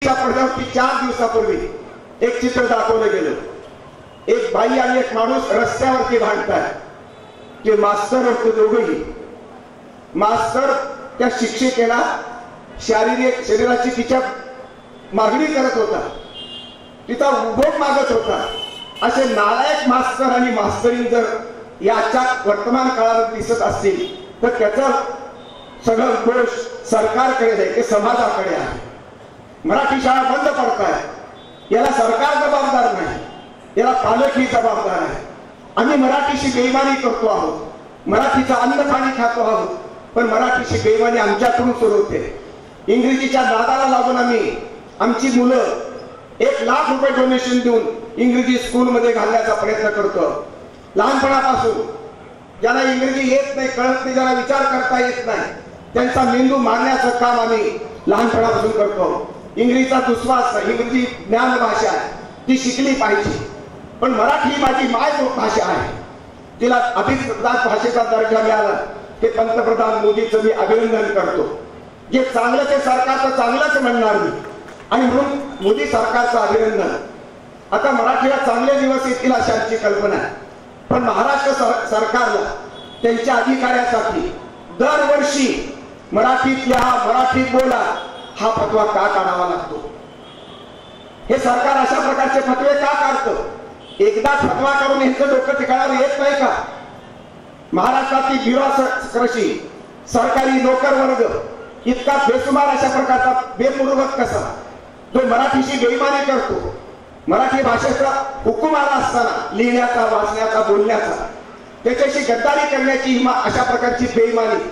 पडद्यावरती 4 दिवसापूर्वी एक चित्र दाखवलं गेलं। एक बाई आणि एक माणूस रस्त्यावरती भांडतात ते मास्तर होते दोघेही। मास्तर त्या शिक्षिकेला शारीरिक शरीराची तिच्या मागणी करत होता, तिचा उभोग मागत होता। असे नालायक मास्तर आणि मास्तरीण जर याच्या वर्तमान काळात दिसत असतील तर त्याचा सगळं दोष सरकारकडे आहे की समाजाकडे आहे। मराठी शाळा बंद पडतायत, याला सरकार जबाबदार नाही, याला पालकही जबाबदार आहे। आम्ही मराठीशी बेईमानी करतो आहोत, मराठीचं अन्न पाणी खातो आहोत, पण मराठीशी बेईमानी आमच्याकडून सुरू होते। इंग्रजीच्या नादाला लागून आम्ही आमची मुलं 1 लाख रुपये डोनेशन देऊन इंग्रजी स्कूलमध्ये घालण्याचा प्रयत्न करतो। लहानपणापासून ज्याला इंग्रजी येत नाही, कळत नाही, ज्याला विचार करता येत नाही, त्यांचा मेंदू मारण्याचं काम आम्ही लहानपणापासून करतो। इंग्रजीचा दुस्वास, इंग्रजी ज्ञान भाषा आहे, ती शिकली पाहिजे, पण मराठी ही माझी मायबोल भाषा आहे, तिला अभिजात भाषेचा दर्जा मिळाला ते पंतप्रधान मोदींचं मी अभिनंदन करतो। जे चांगलं ते सरकारचं चांगलंच म्हणणार मी, आणि म्हणून मोदी सरकारचं अभिनंदन। आता मराठीला चांगले दिवस येतील अशी आमची कल्पना आहे, पण महाराष्ट्र सरकारला त्यांच्या अधिकाऱ्यासाठी दरवर्षी मराठीत लिहा, मराठीत बोला हा फतवा का काढावा लागतो? हे सरकार अशा प्रकारचे फतवे का काढतं? एकदा फतवा काढून यांचं डोकं ठिकाणावर येत नाही का? महाराष्ट्रातील ब्युरोक्रसी, सरकारी नोकर वर्ग इतका बेसुमार अशा प्रकारचा बेमुरवत कसा, जो मराठीशी बेईमानी करतो? मराठी भाषेचा हुकूम आला असताना लिहिण्याचा, वाचण्याचा, बोलण्याचा, त्याच्याशी गद्दारी करण्याची अशा प्रकारची बेईमानी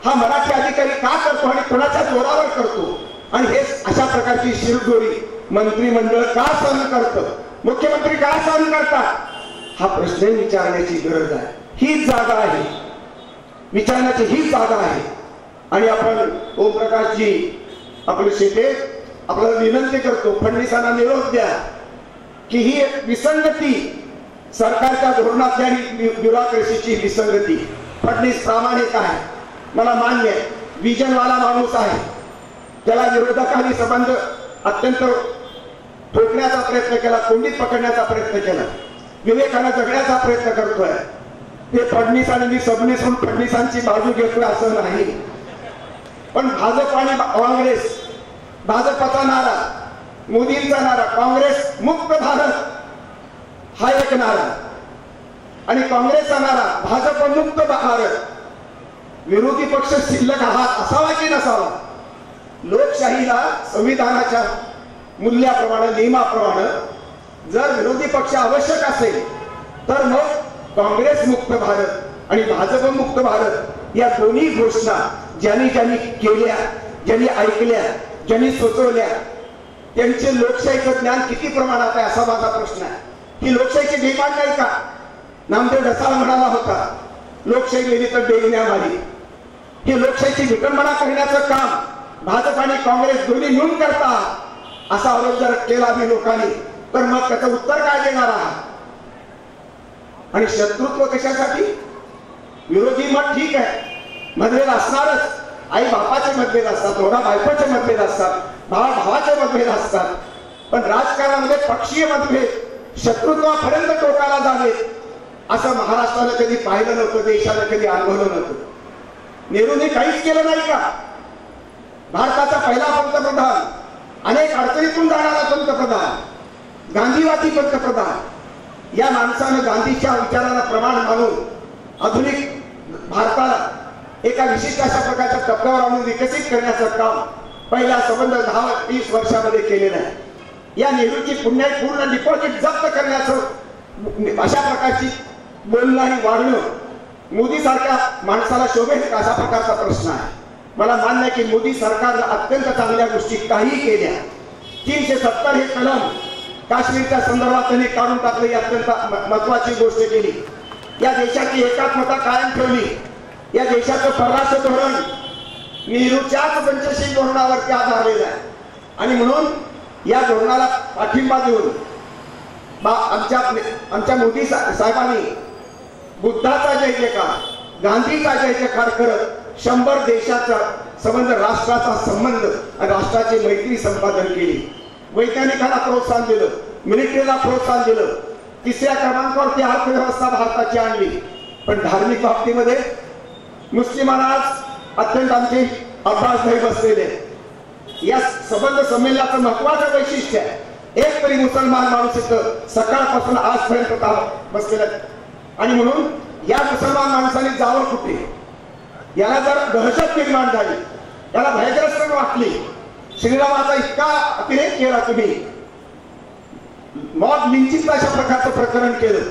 हा मराठी अधिकारी का करतो आणि कोणाच्या जोरावर करतो? आणि हे अशा प्रकारची शिरजोरी मंत्रिमंडळ का सहन करतं, मुख्यमंत्री का सहन करतात? हा प्रश्न विचारण्याची गरज आहे। हीच जागा आहे, विचारण्याची हीच जागा आहे। आणि आपण ओमप्रकाशजी आपले शेते आपल्याला विनंती करतो, फडणवीसांना निरोप द्या की ही विसंगती सरकारच्या धोरणातली आणि ब्युरोक्रसीची विसंगती, फडणवीस प्रामाणिक आहे, मला मान्य आहे, विजनवाला माणूस आहे, त्याला विरोधकांनी संबंध अत्यंत ठोकण्याचा प्रयत्न केला, कोंडीत पकडण्याचा प्रयत्न केला, विवेकानं जगण्याचा प्रयत्न करतोय। ते फडणवीस आणि मी सबनीस म्हणून फडणवीसांची बाजू घेतोय असं नाही, पण भाजप आणि काँग्रेस, भाजपचा नारा, मोदींचा नारा, काँग्रेस मुक्त भारत हा एक नारा, आणि काँग्रेसचा नारा भाजप मुक्त भारत। विरोधी पक्ष शिल्लक हात असावा की नसावा? लोकशाहीला संविधानाच्या मूल्याप्रमाणे, नियमाप्रमाणे जर विरोधी पक्ष आवश्यक असेल तर मग काँग्रेस मुक्त भारत आणि भाजप मुक्त भारत या दोन्ही घोषणा ज्यांनी केल्या, ज्यांनी ऐकल्या, ज्यांनी सुचवल्या, त्यांचे लोकशाहीचं ज्ञान किती प्रमाणात आहे असा माझा प्रश्न आहे। ही लोकशाहीची बेईमान नाही का? नामदेव ढसाळ म्हणाला होता, लोकशाही गेली तर बेईमानी झाली। ही लोकशाहीची विटंबना करण्याचं काम भाजप आणि काँग्रेस दोन्ही मिळून करतात असा आरोप जर केला मी लोकांनी तर मग त्याचं उत्तर काय देणार आहात? आणि शत्रुत्व कशासाठी? विरोधी मत ठीक आहे, मतभेद असणारच, आई बापाचे मतभेद असतात, नवरा बायकोचे मतभेद असतात, भावा भावाचे मतभेद असतात, पण राजकारणामध्ये पक्षीय मतभेद शत्रुत्वापर्यंत टोकाला जावेत असं महाराष्ट्रानं कधी पाहिलं नव्हतं, देशानं कधी अनुभवलं नव्हतं। नेहरूंनी काहीच केलं नाही का? भारताचा पहिला पंतप्रधान, अनेक अडचणीतून जाणारा पंतप्रधान, गांधीवादी पंतप्रधान, या माणसानं गांधीच्या विचाराला प्रमाण मानून आधुनिक भारताला एका विशिष्ट अशा प्रकारच्या टप्प्यावर आणून विकसित करण्याचं काम पहिल्या संबंध 10-20 वर्षामध्ये केलेलं आहे। या नेहरूची पूर्ण डिपॉझिट जप्त करण्याचं अशा प्रकारची बोलणं आणि वागणं मोदी सारख्या माणसाला शोभेल अशा प्रकारचा प्रश्न आहे। मला मान्य आहे की मोदी सरकारला अत्यंत चांगल्या गोष्टी काही केल्या। 370 हे कलम काश्मीरच्या संदर्भात त्यांनी काढून टाकले, अत्यंत महत्वाची गोष्ट केली। या देशाची एकात्मता कायम ठेवली। या देशाचं परराष्ट्र धोरण नेहरूच्याच पंचशील धोरणावरती आधारलेलं आहे, आणि म्हणून या धोरणाला पाठिंबा देऊन आमच्या मोदी साहेबांनी बुद्धाचा जय जयकार, गांधीचा जय जयकार करत 100 देशाचा संबंध, राष्ट्राचा संबंध आणि राष्ट्राची मैत्री संपादन केली. वैज्ञानिकांना प्रोत्साहन दिलं, मिलिटरीला प्रोत्साहन दिलं, तिसऱ्या क्रमांकावरती अर्थव्यवस्था भारताची आणली. पण धार्मिक बाबतीमध्ये मुस्लिमांना आज अत्यंत आमचे अभ्यासधारी बसलेले. या संबंध संमेलनाचं महत्वाचं वैशिष्ट्य आहे, एक तरी मुसलमान माणूस इथं सकाळपासून आजपर्यंत बसलेला आहे. आणि म्हणून या मुसलमान माणसाने जावं कुठे, याला जर दहशत निर्माण झाली, याला भयग्रस्त वाटली, श्रीरामाचा इतका अतिरेक केला तुम्ही, मॉब लिंचिंग अशा प्रकारचं प्रकरण केलं,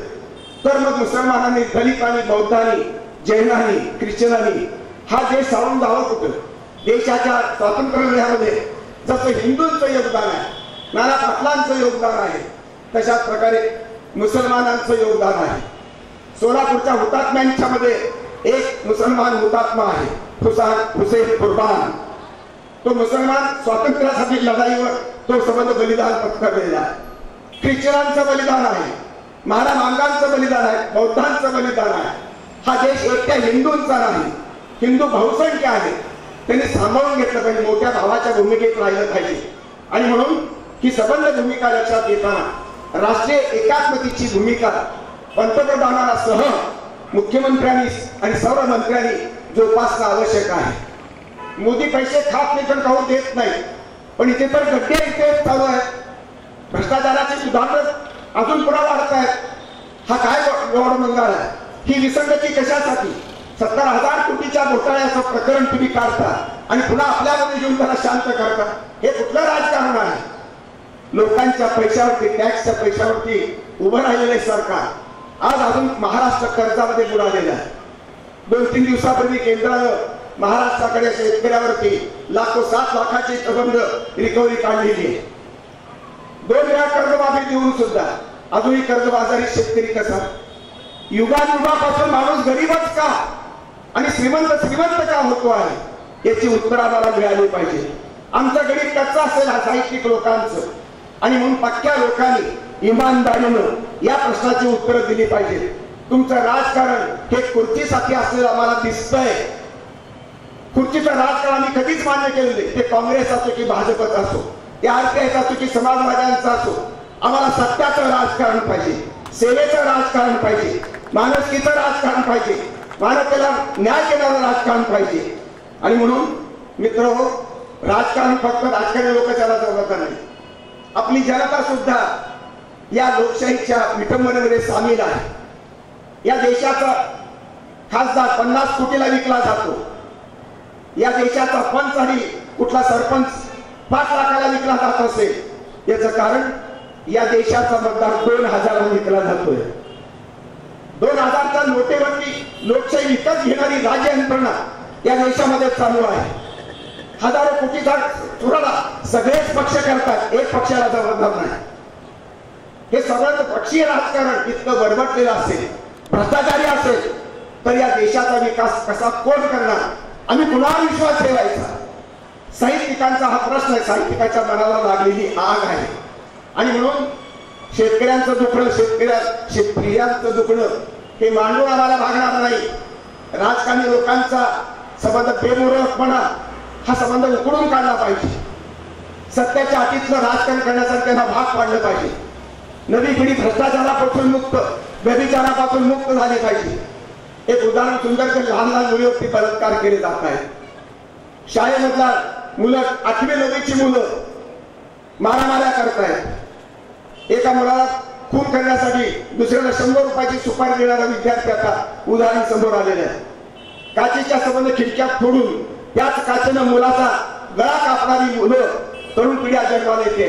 तर मग मुसलमानांनी, दलितांनी, बौद्धांनी, जैनांनी, ख्रिश्चनांनी हा देश सावरून जावं कुठं. देशाच्या स्वातंत्र्य लढ्यामध्ये जसं हिंदूंचं योगदान आहे, नाना पाटलांचं योगदान आहे, तशाच प्रकारे मुसलमानांचं योगदान आहे. सोलापूरच्या हुतात्म्यांच्या मध्ये एक मुसलमान हुतात्मा आहे, हुसेन कुर्बान. तो मुसलमान स्वातंत्र्यासाठी लढाईवर तो संबंध बलिदान पत्करलेला आहे. ख्रिश्चनांचं बलिदान आहे, महाराज मांगांचं बलिदान आहे, बौद्धांचं बलिदान आहे. हा देश एकट्या हिंदूंचा नाही, हिंदू बहुसंख्य आहे, त्यांनी सांभाळून घेतलं पाहिजे, मोठ्या भावाच्या भूमिकेत राहिलं पाहिजे. आणि म्हणून ही सबंध भूमिका लक्षात घेताना राष्ट्रीय एकात्मतेची भूमिका पंतप्रधानांसह मुख्यमंत्र्यांनी आणि सर्व मंत्र्यांनी जोपासणं आवश्यक आहे. मोदी पैसे खात नाही पण खाऊ देत नाही, पण इथे तर गड्डे इथे चालू आहेत, भ्रष्टाचाराचे सुधारण अजून पुन्हा वाढत आहेत. हा काय गौरवमंगाळ आहे? ही विसंगती कशासाठी? 70,000 कोटीच्या घोटाळ्याचं प्रकरण तुम्ही काढता आणि पुन्हा आपल्यामध्ये घेऊन त्याला शांत करता. हे कुठलं राजकारण आहे? लोकांच्या पैशावरती, टॅक्सच्या पैशावरती उभं राहिलेले सरकार आज अजून महाराष्ट्र कर्जामध्ये बुडालेलं आहे. 2-3 दिवसापूर्वी केंद्रानं महाराष्ट्राकडे शेतकऱ्यावरती लाखो 7 लाखाची संबंध रिकव्हरी काढलेली आहे. 2 वेळा कर्जमाफी देऊन सुद्धा अजूनही कर्जबाजारी शेतकरी कसा? युगापासून माणूस गरीबच का आणि श्रीमंत का होतो आहे, याची उत्तर आम्हाला मिळाली पाहिजे. आमचा गरीब कच्चा असेल हा साहित्यिक लोकांचं, आणि म्हणून पक्क्या लोकांनी इमानदारीनं या प्रश्नाची उत्तरं दिली पाहिजे. तुमचं राजकारण हे खुर्चीसाठी असलेलं आम्हाला दिसतंय. खुर्चीचं राजकारण आम्ही कधीच मान्य केलं नाही. ते काँग्रेस असो की भाजपच असो, ते RPI असो की समाजवाद्यांचं असो, आम्हाला सत्याचं राजकारण पाहिजे, सेवेचं राजकारण पाहिजे, माणुसकीचं राजकारण पाहिजे, मानवतेला न्याय देणारं राजकारण पाहिजे. आणि म्हणून मित्रहो, राजकारण फक्त राजकारणी लोक त्याला जबाबदार नाही, आपली जनता सुद्धा या लोकशाहीच्या विटंबनेमध्ये सामील आहे. या देशाचा खासदार 50 कोटीला विकला जातो, या देशाचा पंच आणि कुठला सरपंच 5 लाखाला विकला जात असेल, याचं कारण या देशाचा मतदार 2000 विकला जातोय. 2000च्या नोटेवरती लोकशाही विकत घेणारी राज्य यंत्रणा या देशामध्ये चालू आहे. हजारो कोटीचा चुराडा सगळेच पक्ष करतात, एक पक्षाला जबाबदार नाही. हे सगळं पक्षीय राजकारण इतकं बडबडलेलं असेल, भ्रष्टाचारी असेल, तर या देशाचा विकास कसा कोण करणार? आम्ही कुणावर विश्वास ठेवायचा? साहित्यिकांचा हा प्रश्न आहे, साहित्यिकाच्या मनाला लागलेली आग आहे. आणि म्हणून शेतकऱ्यांचं दुखणं, शेतकऱ्यांचं दुखणं हे मांडून आम्हाला भागणार नाही. राजकारणी लोकांचा संबंध बेमुरळपणा हा संबंध उकडून काढला पाहिजे. सत्याच्या हातीतलं राजकारण करण्यासाठी त्यांना भाग पाडलं पाहिजे. नवी पिढी भ्रष्टाचारापासून मुक्त, व्यभिचारापासून मुक्त झाली पाहिजे. एक उदाहरण सुंदर, लहान मुलीवरती बलात्कार केले जात आहेत. शाळेमधला मुलं, 8वी 9वीची मुलं मारामाऱ्या करतायत. एका मुलाला खून करण्यासाठी दुसऱ्याला 100 रुपयाची सुपारी देणारा विद्यार्थी आता उदाहरण समोर आलेले आहे. काचेच्या संबंध खिडक्यात फोडून त्याच काचेनं मुलाचा गळा कापणारी मुलं, तरुण पिढ्या जन्माला येते.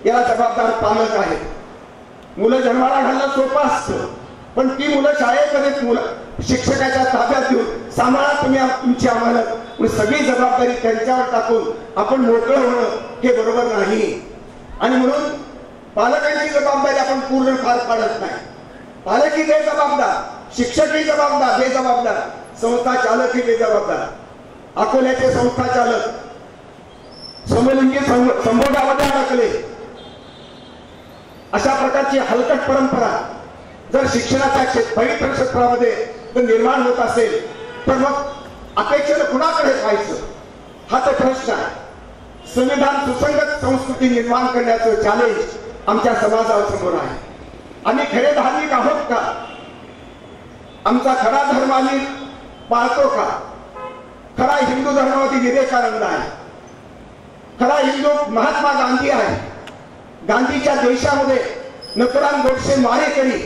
याला जबाबदार पालक आहेत. मुलं जन्माला घालणं सोपं असतं, पण ती मुलं शाळेमध्ये मुलं शिक्षकाच्या ताब्यात देऊन सांभाळा तुम्ही तुमची आम्हाला, सगळी जबाबदारी त्यांच्यावर टाकून आपण मोकळं होणं हे बरोबर नाही. आणि म्हणून पालकांची जबाबदारी आपण पूर्ण पार पाडत नाही. पालकही बेजबाबदार, शिक्षकही जबाबदार बेजबाबदार, संस्था चालकही बेजबाबदार. अकोल्याचे संस्था चालक समलिंगी संभोगामध्ये अडकले. अशा प्रकारची हलकट परंपरा जर शिक्षणाच्या पवित्र क्षेत्रामध्ये निर्माण होत असेल, तर मग अपेक्षेनं कुणाकडे पाहायचं? हा तर प्रश्न आहे. संविधान सुसंगत संस्कृती निर्माण करण्याचं चॅलेंज आमच्या समाजासमोर आहे. आम्ही खरे धार्मिक आहोत का? आमचा खरा धर्म आम्ही पाळतो का? खरा हिंदू धर्मावरती विवेकानंद आहे. खरा हिंदू महात्मा गांधी आहे. गांधीच्या देशामध्ये नथुराम गोडसे मारेकरी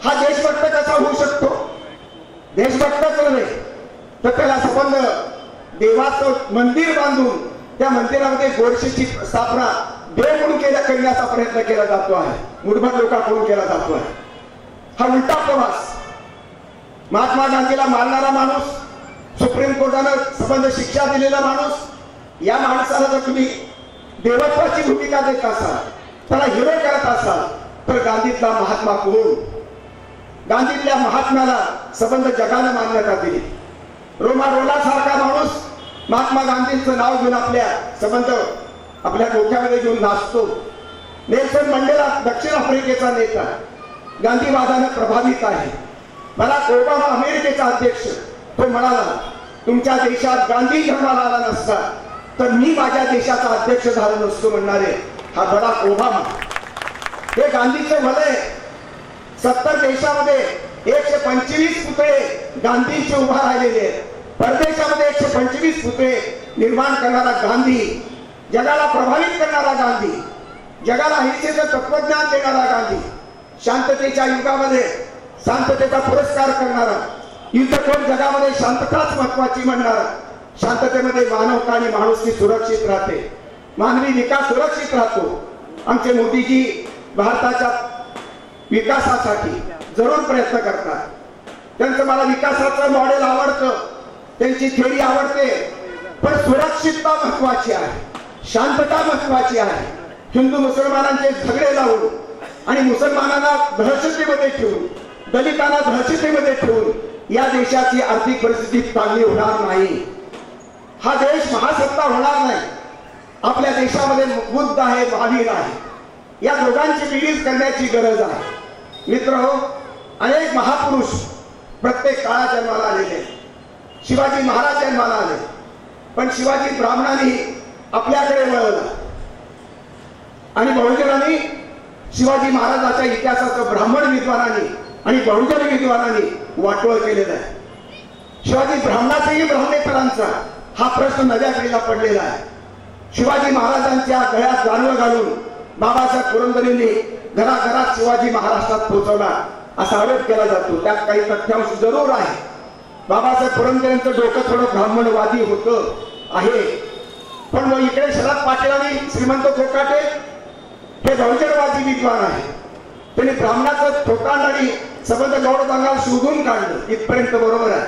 हा देशभक्त कसा होऊ शकतो? देशभक्तच नव्हे तर त्याला संबंध देवाचं मंदिर बांधून त्या मंदिरामध्ये गोडसेची स्थापना देव म्हणून करण्याचा प्रयत्न केला जातो आहे. मूढभट लोकांकडून केला जातो आहे. हा उलटा प्रवास. महात्मा गांधीला मारणारा माणूस, सुप्रीम कोर्टानं संबंध शिक्षा दिलेला माणूस, या माणसाला जर तुम्ही देवत्वाची भूमिका देत असाल, त्याला हिरो करत असाल, तर गांधीतला महात्मा कोण? गांधीतल्या महात्म्याला संबंध जगाने मान्यता दिली. रोला सारखा माणूस महात्मा गांधींचं नाव घेऊन आपल्या संबंध आपल्या डोक्यामध्ये घेऊन नाचतो. नेल्सन मंडेला दक्षिण आफ्रिकेचा नेता गांधीवादाने प्रभावित आहे. बराक ओबामा अमेरिकेचा अध्यक्ष, तो म्हणाला तुमच्या देशात गांधी जन्माला आला नसता तर मी माझ्या देशाचा अध्यक्ष झालो नसतो म्हणणारे हा बराक ओबामा. हे गांधीचं भलय. 70 देशामध्ये 125 पुतळे गांधींचे उभा राहिलेले आहेत. परदेशामध्ये 125 पुतळे निर्माण करणारा गांधी, जगाला प्रभावित करणारा गांधी, जगाला अहिंसेचं तत्वज्ञान देणारा गांधी, शांततेच्या युगामध्ये शांततेचा पुरस्कार करणारा, युद्ध कोण जगामध्ये शांतताच महत्वाची म्हणणारा, शांततेमध्ये मानवता आणि माणुसकी सुरक्षित राहते, मानवी विकास सुरक्षित राहतो. आमचे मोदीजी भारताच्या विकासासाठी जरूर प्रयत्न करतात. त्यांचं मला विकासाचं मॉडेल आवडतं, त्यांची थेरी आवडते, पण सुरक्षितता महत्वाची आहे, शांतता महत्वाची आहे. हिंदू मुसलमानांचे झगडे लावून आणि मुसलमानांना दहशतीमध्ये ठेवून, दलितांना दहशतीमध्ये ठेवून या देशाची आर्थिक परिस्थिती चांगली होणार नाही. हा देश महासत्ता होणार नाही. आपल्या देशामध्ये बुद्ध आहे, महावीर आहे, या दोघांची बेरीज करण्याची गरज आहे. मित्रहो, अनेक महापुरुष प्रत्येक काळात जन्माला आलेले. शिवाजी महाराज जन्माला आले, पण शिवाजी ब्राह्मणांनी आपल्याकडे वळवला आणि बहुजनांनी शिवाजी महाराजाच्या इतिहासाचं ब्राह्मण विद्वानांनी आणि बहुजन विद्वानांनी वाटोळ केलेलं आहे. शिवाजी ब्राह्मणाचाही ब्राह्मणेतरांचा हा प्रश्न नव्या पिढीला पडलेला आहे. शिवाजी महाराजांच्या गळ्यात गाणं घालून बाबासाहेब पुरंदरेंनी घराघरात शिवाजी महाराष्ट्रात पोहोचवला असा आरोप केला जातो. त्यात काही तथ्यांश जरूर आहे. बाबासाहेब पुरंदरेंचं डोकं थोडं ब्राह्मणवादी होतं आहे, पण मग इकडे शरद पाटील आणि श्रीमंत कोकाटे हे बहुजनवादी विद्वान आहे. त्यांनी ब्राह्मणाचं थोकांड आणि संबंध गौड बंगाल शोधून काढलं, इथपर्यंत बरोबर आहे.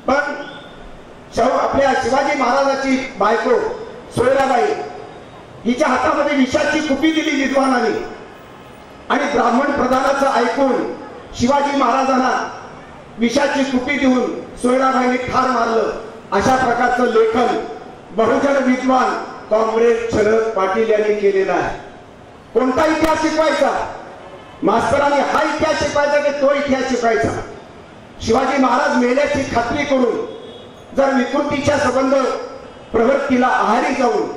पण आपल्या शिवाजी महाराजाची बायको सोयराबाई हिच्या हातामध्ये विषाची कुपी दिली विद्वानांनी आणि ब्राह्मण प्रधानाचं ऐकून शिवाजी महाराजांना विषाची कुपी देऊन सोयराबाईंनी ठार मारलं. अशा प्रकारचं लेखन बहुजन विद्वान कॉम्रेड शरद पाटील यांनी केलेलं आहे. कोणता इतिहास शिकवायचा? मास्तरांनी हा इतिहास शिकवायचा की तो इतिहास शिकवायचा? शिवाजी महाराज मेल्याची खात्री करून जर विकृतीच्या संबंध प्रवृत्तीला आहारी जाऊन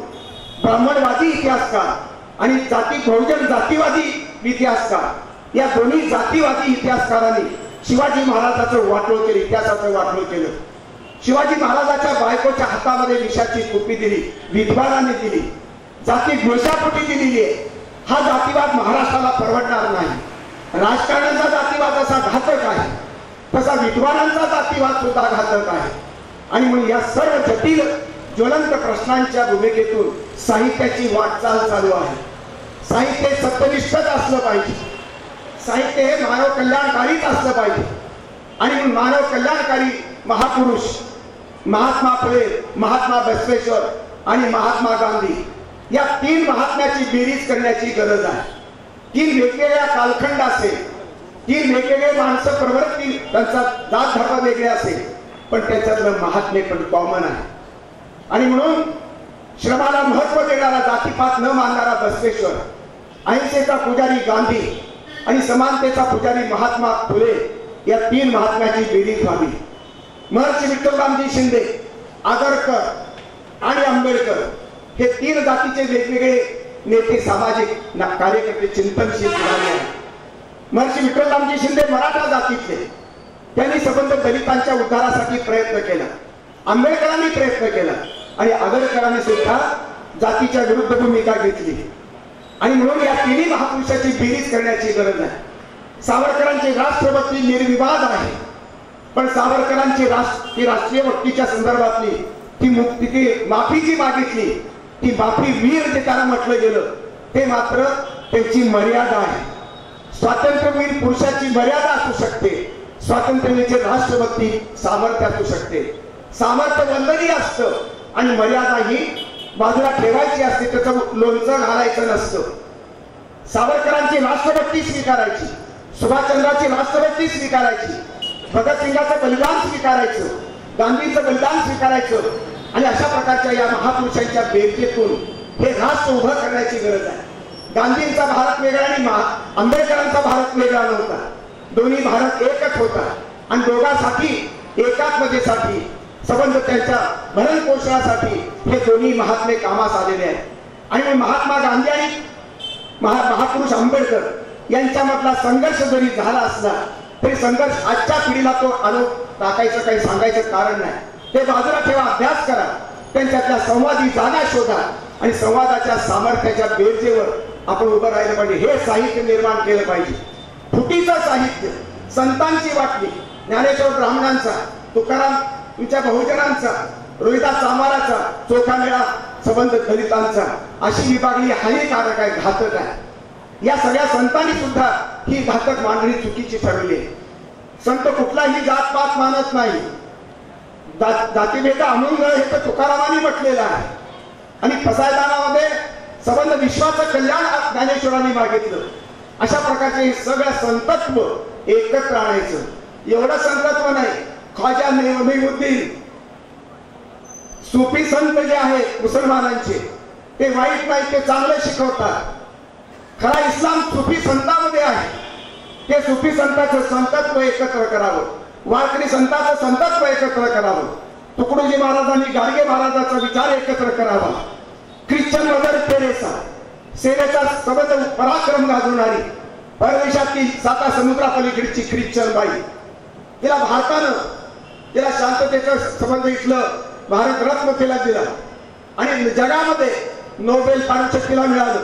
ब्राह्मणवादी इतिहासकार आणि बहुजन जातीवादी इतिहासकार या दोन्ही जातीवादी इतिहासकारांनी शिवाजी महाराजाचं वाटोळ केलं, इतिहासाचं वाटोळ केलं. शिवाजी महाराजाच्या बायकोच्या हातामध्ये विषाची कुपी दिली, विद्वानांनी दिली, जाती घोषापोटी दिलेली आहे. हा जातीवाद महाराष्ट्राला परवडणार नाही. राजकारण्यांचा जातीवाद असा घातक आहे, तसा विद्वानांचा जातीवाद सुद्धा घातक आहे. आणि म्हणून या सर्व जटिल ज्वलंत प्रश्नांच्या भूमिकेतून साहित्याची वाटचाल चालू आहे. साहित्य सत्यनिष्ठच असलं पाहिजे, साहित्य हे मानव कल्याणकारीच असलं पाहिजे. आणि म्हणून मानव कल्याणकारी महापुरुष महात्मा फुले, महात्मा बसवेश्वर आणि महात्मा गांधी या 3 महात्म्याची बेरीज करण्याची गरज आहे. 3 वेगवेगळ्या कालखंड असेल, 3 वेगवेगळे माणसं प्रवृत्ती, त्यांचा जात धर्म वेगळे असेल, पण त्याच्यातलं महात्म्य पण कॉमन आहे. आणि म्हणून श्रमाला महत्व देणारा, जातीपात न मानणारा बसवेश्वर, अहिंसेचा पुजारी गांधी आणि समानतेचा पुजारी महात्मा फुले या 3 महात्म्याची बेरीज व्हावी. महर्षी विठ्ठलरामजी शिंदे, आगरकर आणि आंबेडकर हे तीन जातीचे वेगवेगळे नेते, सामाजिक कार्यकर्ते, चिंतनशील झाले आहेत। महर्षी विठ्ठलरामजी शिंदे मराठा जातीतले, त्यांनी संबंध दलितांच्या उद्धारासाठी प्रयत्न केला, आंबेडकरांनी प्रयत्न केला आणि आगरकरांनी सुद्धा जातीच्या विरुद्ध भूमिका घेतली। आणि म्हणून या तिन्ही महापुरुषाची बेरीज करण्याची गरज आहे। सावरकरांचे राष्ट्रभक्ती निर्विवाद आहे, पण सावरकरांची राष्ट्रीय भक्तीच्या संदर्भातली ती माफी जी मागितली, ती माफी वीर जे त्याला म्हटलं गेलं, ते मात्र त्यांची मर्यादा आहे। स्वातंत्र्यवीर पुरुषाची मर्यादा असू शकते, स्वातंत्र्यवीरचे राष्ट्रभक्ती सामर्थ्य असू शकते। सामर्थ्य वंदनीय असतं आणि मर्यादा ही बाजूला ठेवायची असते, त्याचं लोणचं घालायचं नसतं। सावरकरांची राष्ट्रभक्ती स्वीकारायची, सुभाषचंद्राची राष्ट्रभक्ती स्वीकारायची, भगतसिंगाचं बलिदान स्वीकारायचं, गांधींचं बलिदान स्वीकारायचं आणि अशा प्रकारच्या या महापुरुषांच्या बेरजेतून हे राष्ट्र उभं करण्याची गरज आहे। गांधींचा भारत वेगळा आणि आंबेडकरांचा भारत वेगळा नव्हता, दोन्ही भारत एकच होता आणि दोघांसाठी एकात्मतेसाठी, संबंध त्यांच्या भरण पोषणासाठी हे दोन्ही महात्मे कामास आलेले आहेत। आणि महात्मा गांधी आणि महापुरुष आंबेडकर यांच्यामधला संघर्ष जरी झाला असला तरी संघर्ष आजच्या पिढीला तो आणून टाकायचं, काही सांगायचं कारण नाही। ते बाजूला ठेवा, अभ्यास करा, त्यांच्यातल्या संवादी जागा शोधा आणि संवादाच्या सामर्थ्याच्या बेरजेवर आपण उभं राहिलं पाहिजे। हे साहित्य निर्माण केलं पाहिजे, फुटीचं साहित्य, संतांची वाटणी, ज्ञानेश्वर ब्राह्मणांचा, तुकाराम तुमच्या बहुजनांचा, रोहिदास चांभाराचा, चोखामेळा संबंध दलितांचा, अशी विभागणी हानिकारक आहे, घातक आहे। या सगळ्या संतांनी सुद्धा ही घातक मांडणी चुकीची ठरवली आहे। संत कुठलाही जातपात मानत नाही, जातीभेद अमूल्य हे तर तुकारामांनी म्हटलेलं आहे आणि फसायदानामध्ये संबंध विश्वाचं कल्याण ज्ञानेश्वरांनी मागितलं। अशा प्रकारचे हे सगळं संतत्व एकत्र आणायचं। एवढं संतत्व नाही, ख्वाजा नईमुद्दीन सुफी संत जे आहेत मुसलमानांचे, ते वाईट नाही, ते चांगले शिकवतात। खरा इस्लाम सुफी संतांमध्ये आहे, ते सुफी संतांचं संतत्व एकत्र करावं, वारकरी संतांचं संतत्व एकत्र करावं, तुकडोजी महाराजांनी गाडगे महाराजांचा विचार एकत्र करावा। ख्रिश्चन मदर तेरेसा, सेवेचा संबंध पराक्रम गाजवणारी, परदेशातील 7 समुद्रापलीकडची ख्रिश्चन बाई, तिला भारतानं तिला शांततेचा संबंध इथलं भारत रत्न तिला दिला आणि जगामध्ये नोबेल पारितोषिक तिला मिळालं।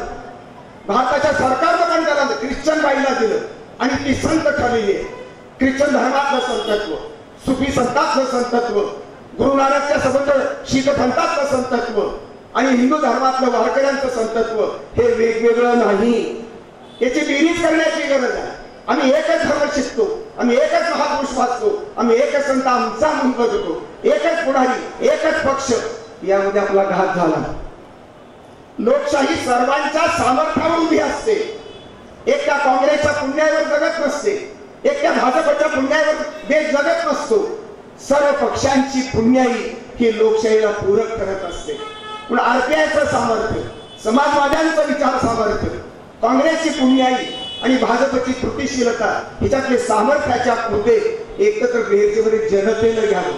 भारताच्या सरकारनं पण त्याला ख्रिश्चन बाईला दिलं आणि ती संत ठरलेली आहे। ख्रिश्चन धर्मातलं संतत्व, सुफी संतातलं संतत्व, गुरु नानकच्या संबंध शीख पंथातलं संतत्व आणि हिंदू धर्मातलं वारकऱ्यांचं संतत्व हे वेगवेगळं नाही, याची बेरीज करण्याची गरज आहे। आम्ही एकच धर्म शिकतो, आम्ही एकच महापुरुष वाचतो, आम्ही एकच संत आमचा म्हणून बजतो, एकच पुढारी, एकच पक्ष, यामध्ये आपला घात झाला। लोकशाही सर्वांच्या सामर्थ्यावर उभी असते, एक त्या काँग्रेसच्या पुण्यावर जगत नसते, एक त्या भाजपच्या पुण्यावर देश जगत नसतो। सर्व पक्षांची पुण्याई ही लोकशाहीला पूरक ठरत असते। पण आरपीआयचं सामर्थ्य, समाजवाद्यांचं विचार सामर्थ्य, काँग्रेसची पुण्याई आणि भाजपची कृतीशीलता, हिच्यातले सामर्थ्याच्या मुद्दे एकत्र बेरजेमध्ये जनतेनं घ्यावं।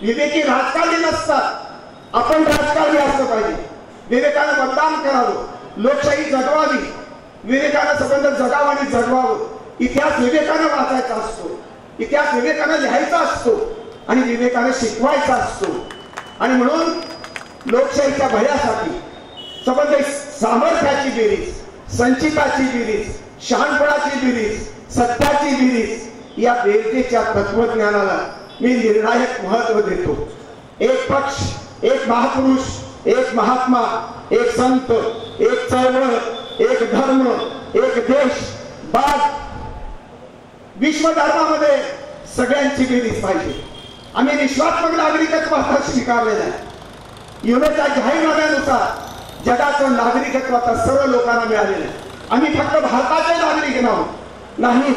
विवेकी राजकारणी नसतात, आपण राजकारणी असलं पाहिजे। विवेकानं मतदान करावं, लोकशाही जगवावी, विवेकानं संबंध जगावं आणि जगवावं। इतिहास विवेकानं वाचायचा असतो, इतिहास विवेकानं लिहायचा असतो आणि विवेकानं शिकवायचा असतो। आणि म्हणून लोकशाहीच्या भल्यासाठी संबंध सामर्थ्याची बेरीज, संचिताची बेरीज, शहाणपणाची बेरीज, सत्याची बेरीज, या बेरजेच्या तत्वज्ञानाला मी निर्णायक महत्व देतो। एक पक्ष, एक महापुरुष, एक महात्मा, एक संत, एक चळवळ, एक धर्म, एक देश, बाग, विश्व धर्मामध्ये सगळ्यांची बेरीज पाहिजे। आम्ही निस्वार्थक नागरिकत्व आता स्वीकारलेलं आहे। युनेच्या जाहीरनाम्यानुसार जगाचं नागरिकत्व आता सर्व लोकांना मिळालेलं आहे। आम्ही फक्त भारताचे नागरिक नाही,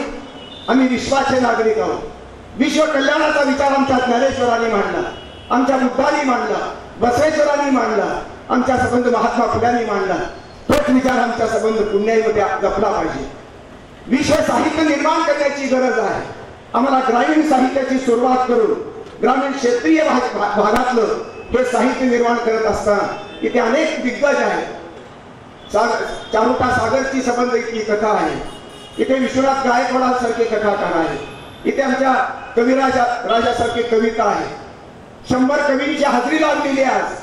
आम्ही विश्वाचे नागरिक आहोत। विश्व कल्याणाचा विचार आमच्या ज्ञानेश्वरांनी मांडला, आमच्या बुद्धांनी मांडला, बसवेश्वरांनी मांडला, आमच्या संबंध महात्मा फुल्यांनी मांडला। तोच विचार आमच्या संबंध पुण्याईमध्ये जपला पाहिजे। विश्व साहित्य निर्माण करण्याची गरज आहे। आम्हाला ग्रामीण साहित्याची सुरुवात करून ग्रामीण क्षेत्रीय भागातलं हे साहित्य निर्माण करत असताना इथे अनेक दिग्गज आहेत. चारुता सागरची संबंध इथली कथा आहे. इथे विश्वनाथ गायकवाडांसारखे कथाकार आहेत. इथे आमच्या राजासारखी कविता आहे. 100 कवींची हाजरी लावलेली आहे. आज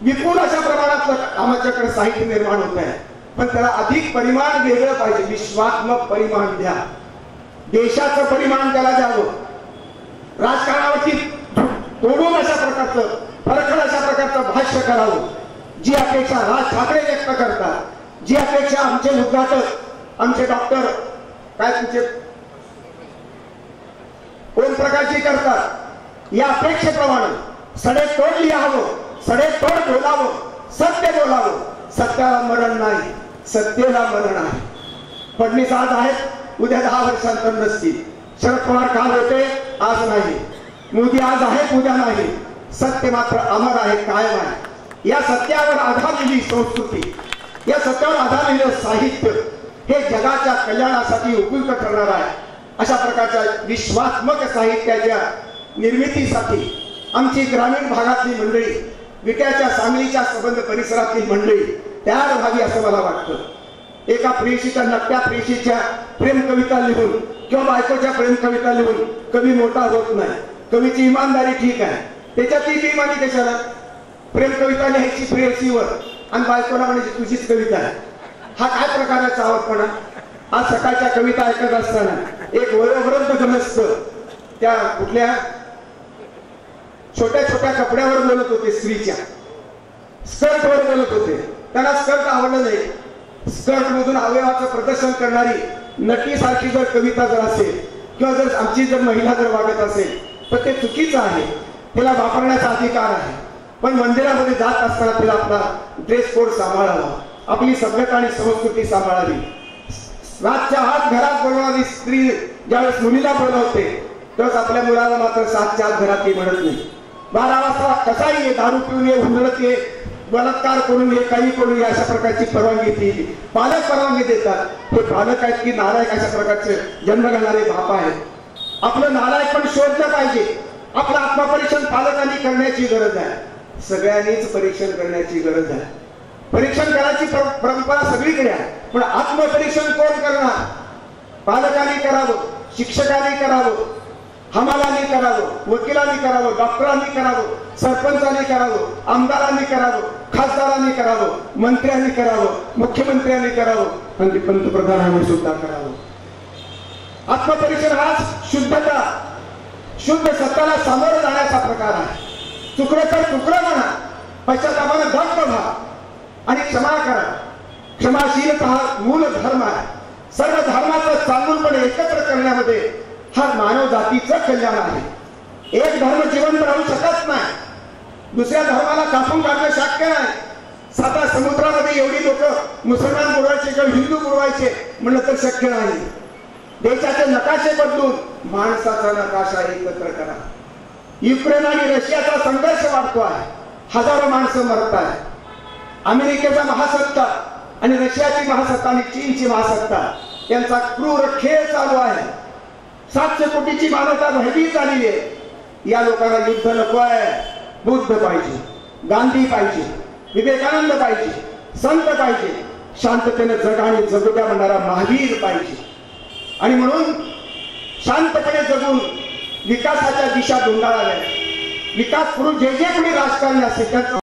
विपुल अशा प्रमाणात आमच्याकडे साहित्य निर्माण होत आहे. पण त्याला अधिक परिमाण वेगळं पाहिजे. विश्वात्मक परिमाण द्या. देशाचं परिमाण त्याला द्यावं. राजकारणावरती तोडून अशा प्रकारचं फरकड अशा प्रकारचं भाष्य करावं. जी अपेक्षा राज ठाकरे व्यक्त करतात, जी अपेक्षा आमचे उद्घाटक आमचे डॉक्टर काय तुमचे ओम प्रकाशजी करतात, या अपेक्षेप्रमाणे सडेतोड लिहावं, सडेतोड बोलावं, सत्य बोलावं. सत्याला मरण नाही, सत्तेला मरण आहे. फडणवीस आज आहेत, उद्या 10 वर्षांतर नसतील. शरद पवार काल होते, आज नाही. मोदी आज आहेत, उद्या नाही. सत्य मात्र अमर आहे, कायम आहे. या सत्यावर आधारलेली संस्कृती, या सत्यावर आधारलेलं साहित्य हे जगाच्या कल्याणासाठी उपयुक्त ठरणार आहे. अशा प्रकारच्या विश्वात्मक साहित्याच्या निर्मितीसाठी आमची ग्रामीण भागातली मंडळी, विट्याच्या सांगलीच्या संबंध परिसरातील मंडळी तयार व्हावी असं मला वाटतं. एका प्रेयसीच्या नकट्या प्रेयसीच्या प्रेम कविता लिहून किंवा बायकोच्या प्रेम कविता लिहून कवी मोठा होत नाही. कवीची इमानदारी ठीक आहे, त्याच्यातही बेईमानी कशाला? प्रेम कविता लिहायची प्रेयसीवर आणि बायकोला म्हणजे तुझीच कविता आहे. हा काय प्रकारचा आवडपणा? आज सकाळच्या कविता ऐकत असताना एक वयोवृद्ध ग्रस्त त्या कुठल्या छोट्या छोट्या कपड्यावर बोलत होते, स्त्रीच्या स्कर्टवर बोलत होते. त्यांना स्कर्ट आवडलं नाही. स्कर्ट मधून अवयवाचं प्रदर्शन करणारी नटी सारखी जर कविता जर असेल किंवा जर आमची जर महिला जर वागत असेल तर ते चुकीचं आहे. तिला वापरण्याचा अधिकार आहे. पण मंदिरामध्ये जात असताना तिला आपला ड्रेस कोड सांभाळावा, आपली सभ्यता आणि संस्कृती सांभाळावी. रातच्या आत घरात बोलणारी स्त्री ज्यावेळेस मुलीला बोलवते त्यावेळेस आपल्या मुलाला मात्र 7च्या आत घरात ती म्हणत नाही. 12 वाजता कसाही ये, दारू पिऊन ये, हुंदडत ये, बलात्कार करून ये, काही करून ये, अशा प्रकारची परवानगी ती पालक परवानगी देतात. हे पालक आहेत की नालायक अशा प्रकारचे जन्म घालणारे बाप आहेत. आपलं नालायक पण शोधलं पाहिजे. आपलं आत्मपरीक्षण पालकांनी करण्याची गरज आहे. सगळ्यांनीच परीक्षण करण्याची गरज आहे. परीक्षण करायची परंपरा सगळीकडे आहे, पण आत्मपरीक्षण कोण करणार? पालकांनी करावं, शिक्षकांनी करावं, हमालांनी करावं, वकिलांनी करावं, डॉक्टरांनी करावं, सरपंचांनी करावं, आमदारांनी करावं, खासदारांनी करावं, मंत्र्यांनी करावं, मुख्यमंत्र्यांनी करावं आणि पंतप्रधानांनी सुद्धा करावं. आत्मपरीक्षण हा शुद्धता, शुद्ध सत्याला सामोरं जाण्याचा प्रकार आहे. चुकलं तर चुकलं म्हणा, पश्चातापानं दग्ध व्हा आणि क्षमा करा. क्षमाशीलता हा मूल धर्म आहे. सर्व धर्माचं चांगुलपणे एकत्र करण्यामध्ये हा मानव जातीचं कल्याण आहे. एक धर्म जिवंत राहू शकत नाही, दुसऱ्या धर्माला कापून काढणं शक्य नाही. साता समुद्रामध्ये एवढी लोक मुसलमान बुडवायचे किंवा हिंदू बुडवायचे म्हणलं तर शक्य नाही. देशाचे नकाशे बदलून माणसाचा नकाशा एकत्र करा. युक्रेन आणि रशियाचा संघर्ष वाढतो आहे, हजारो माणसं मरत आहेत. अमेरिकेचा महासत्ता आणि रशियाची महासत्ता आणि चीनची महासत्ता यांचा क्रूर खेळ चालू आहे. 700 कोटीची मानवता भयभीत झालेली आहे. या लोकांना युद्ध नको आहे. बुद्ध पाहिजे, गांधी पाहिजे, विवेकानंद पाहिजे, संत पाहिजे, शांततेने जगा आणि जगू द्या म्हणणारा महावीर पाहिजे. आणि म्हणून शांतपणे जगून विकासाच्या दिशा धुंडाळाव्या. विकास पुरुष जे जे कोणी राजकारणी असेल त्यांचं